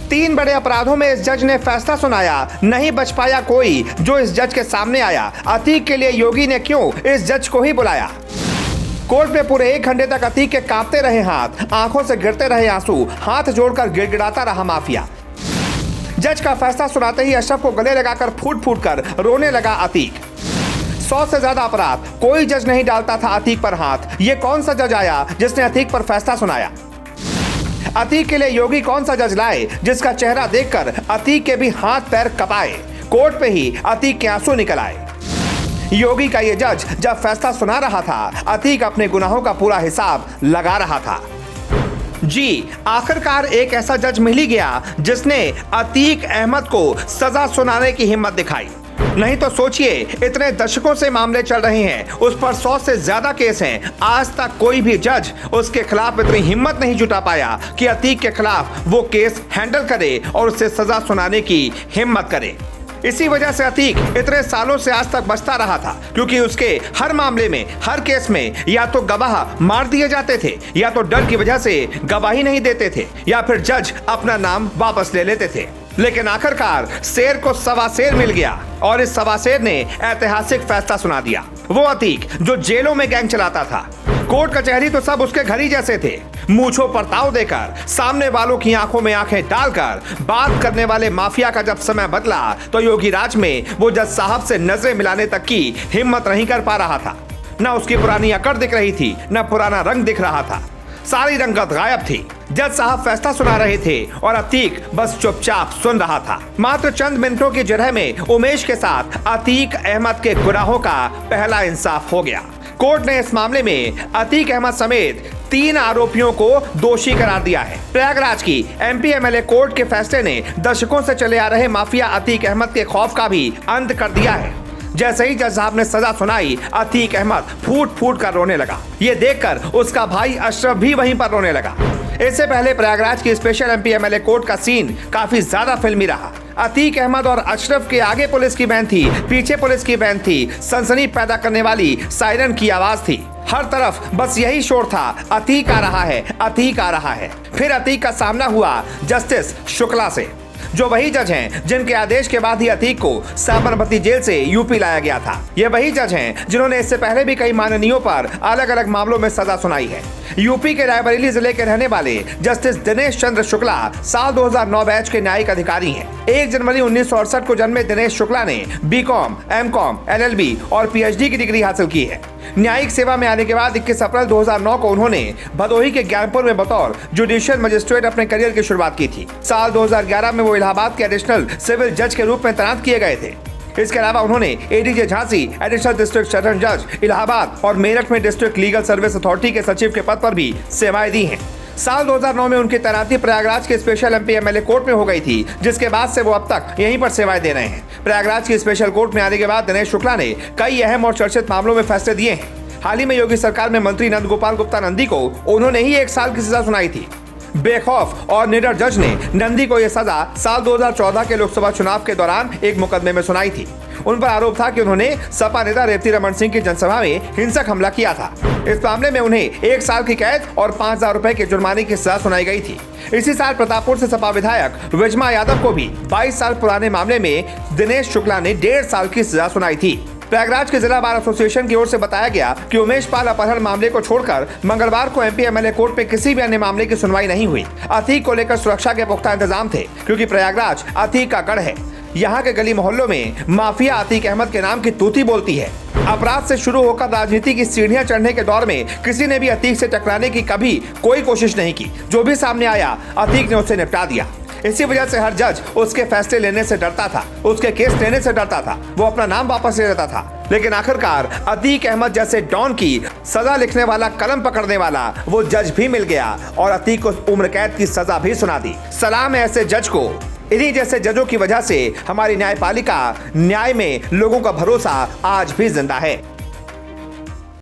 3 बड़े अपराधों में इस जज ने फैसला सुनाया, नहीं बच पाया कोई जो इस जज के सामने आया। अतीक के लिए योगी ने क्यों इस जज को ही बुलाया। कोर्ट में पूरे 1 घंटे तक अतीक के कांपते रहे हाथ, आंखों से गिरते रहे आंसू, हाथ जोड़कर गिड़गिड़ाता रहा माफिया। जज का फैसला सुनाते ही अशरफ को गले लगाकर फूट फूट कर रोने लगा अतीक। 100 से ज्यादा अपराध, कोई जज नहीं डालता था अतीक पर हाथ। ये कौन सा जज आया जिसने अतीक पर फैसला सुनाया। अतीक के लिए योगी कौन सा जज लाए जिसका चेहरा देखकर अतीक के भी हाथ पैर कपाए। कोर्ट पे ही अतीक के आंसू निकल आए। योगी का ये जज जब फैसला सुना रहा था, अतीक अपने गुनाहों का पूरा हिसाब लगा रहा था। जी, आखिरकार एक ऐसा जज मिल ही गया जिसने अतीक अहमद को सजा सुनाने की हिम्मत दिखाई। नहीं तो सोचिए, इतने दशकों से मामले चल रहे हैं, उस पर 100 से ज्यादा केस हैं। आज तक कोई भी जज उसके खिलाफ इतनी हिम्मत नहीं जुटा पाया कि अतीक के खिलाफ वो केस हैंडल करे और उसे सजा सुनाने की हिम्मत करे। इसी वजह से अतीक इतने सालों से आज तक बचता रहा था, क्योंकि उसके हर मामले में, हर केस में या तो गवाह मार दिए जाते थे, या तो डर की वजह से गवाही नहीं देते थे, या फिर जज अपना नाम वापस ले लेते थे। लेकिन आखिरकार शेर को सवा शेर मिल गया और इस सवा शेर ने ऐतिहासिक फैसला सुना दिया। वो अतीक जो जेलों में गैंग चलाता था, कोर्ट कचहरी तो सब उसके घर ही जैसे थे। मूंछों पर ताव देकर, सामने वालों की आंखों में आंखें डालकर बात करने वाले माफिया का जब समय बदला तो योगी राज में वो जज साहब से नजरें मिलाने तक की हिम्मत नहीं कर पा रहा था। न उसकी पुरानी अकड़ दिख रही थी, न पुराना रंग दिख रहा था। सारी रंगत गायब थी। जज साहब फैसला सुना रहे थे और अतीक बस चुपचाप सुन रहा था। मात्र चंद मिनटों की जगह में उमेश के साथ अतीक अहमद के गुनाहों का पहला इंसाफ हो गया। कोर्ट ने इस मामले में अतीक अहमद समेत 3 आरोपियों को दोषी करार दिया है। प्रयागराज की एमपी एमएलए कोर्ट के फैसले ने दशकों से चले आ रहे माफिया अतीक अहमद के खौफ का भी अंत कर दिया है। जैसे ही जज साहब ने सजा सुनाई, अतीक अहमद फूट फूट कर रोने लगा। ये देखकर उसका भाई अशरफ भी वहीं पर रोने लगा। इससे पहले प्रयागराज की स्पेशल एमपी एमएलए कोर्ट का सीन काफी ज्यादा फिल्मी रहा। अतीक अहमद और अशरफ के आगे पुलिस की वैन थी, पीछे पुलिस की वैन थी, सनसनी पैदा करने वाली सायरन की आवाज थी। हर तरफ बस यही शोर था, अतीक आ रहा है, अतीक आ रहा है। फिर अतीक का सामना हुआ जस्टिस शुक्ला से, जो वही जज हैं जिनके आदेश के बाद ही अतीक को साबरमती जेल से यूपी लाया गया था। ये वही जज हैं जिन्होंने इससे पहले भी कई माननीयों पर अलग अलग मामलों में सजा सुनाई है। यूपी के रायबरेली जिले के रहने वाले जस्टिस दिनेश चंद्र शुक्ला साल 2009 बैच के न्यायिक अधिकारी हैं। 1 जनवरी 1968 को जन्मे दिनेश शुक्ला ने बीकॉम, एमकॉम, एलएलबी और पीएचडी की डिग्री हासिल की है। न्यायिक सेवा में आने के बाद 21 अप्रैल 2009 को उन्होंने भदोही के ज्ञानपुर में बतौर जुडिशियल मजिस्ट्रेट अपने करियर की शुरुआत की थी। साल 2011 में वो इलाहाबाद के एडिशनल सिविल जज के रूप में तैनात किए गए थे। इसके अलावा उन्होंने ADJ Jhansi, additional district session जज इलाहाबाद और मेरठ में डिस्ट्रिक्ट लीगल सर्विस अथॉरिटी के सचिव के पद पर भी सेवाएं दी हैं। साल 2009 में उनकी तैनाती प्रयागराज के स्पेशल एमपी एमएलए कोर्ट में हो गई थी, जिसके बाद से वो अब तक यहीं पर सेवाएं दे रहे हैं। प्रयागराज की स्पेशल कोर्ट में आने के बाद दिनेश शुक्ला ने कई अहम और चर्चित मामलों में फैसले दिए हैं। हाल ही में योगी सरकार में मंत्री नंद गोपाल गुप्ता नंदी को उन्होंने ही 1 साल की सजा सुनाई थी। बेखौफ और निडर जज ने नंदी को यह सजा साल 2014 के लोकसभा चुनाव के दौरान एक मुकदमे में सुनाई थी। उन पर आरोप था कि उन्होंने सपा नेता रेवती रमन सिंह की जनसभा में हिंसक हमला किया था। इस मामले में उन्हें 1 साल की कैद और 5,000 रुपए के जुर्माने की सजा सुनाई गई थी। इसी साल प्रतापपुर से सपा विधायक विजमा यादव को भी 22 साल पुराने मामले में दिनेश शुक्ला ने 1.5 साल की सजा सुनाई थी। प्रयागराज के जिला बार एसोसिएशन की ओर से बताया गया कि उमेश पाल अपहरण मामले को छोड़कर मंगलवार को एमपी एमएलए कोर्ट में किसी भी अन्य मामले की सुनवाई नहीं हुई। अतीक को लेकर सुरक्षा के पुख्ता इंतजाम थे, क्योंकि प्रयागराज अतीक का गढ़ है। यहाँ के गली मोहल्लों में माफिया अतीक अहमद के नाम की तूती बोलती है। अपराध से शुरू होकर राजनीति की सीढ़ियां चढ़ने के दौर में किसी ने भी अतीक से टकराने की कभी कोई कोशिश नहीं की। जो भी सामने आया, अतीक ने उसे निपटा दिया। इसी वजह से हर जज उसके फैसले लेने से डरता था, उसके केस लेने से डरता था, वो अपना नाम वापस ले लेता था। लेकिन आखिरकार अतीक अहमद जैसे डॉन की सजा लिखने वाला, कलम पकड़ने वाला वो जज भी मिल गया और अतीक को उम्र कैद की सजा भी सुना दी। सलाम है ऐसे जज को। इन्हीं जैसे जजों की वजह से हमारी न्यायपालिका, न्याय में लोगों का भरोसा आज भी जिंदा है।